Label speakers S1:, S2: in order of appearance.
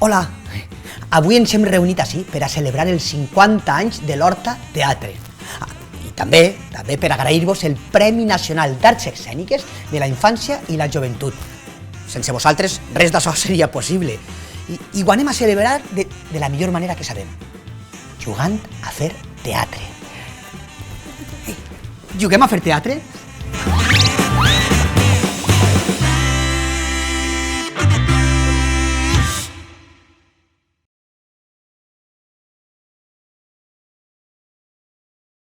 S1: Hola, avui ens hem reunit així per a celebrar els 50 anys de l'Horta Teatre. I també per agrair-vos el Premi Nacional d'Arts Escèniques de la Infància i la Joventut. Sense vosaltres res d'això seria possible. I ho anem a celebrar de la millor manera que sabem, jugant a fer teatre. Juguem a fer teatre?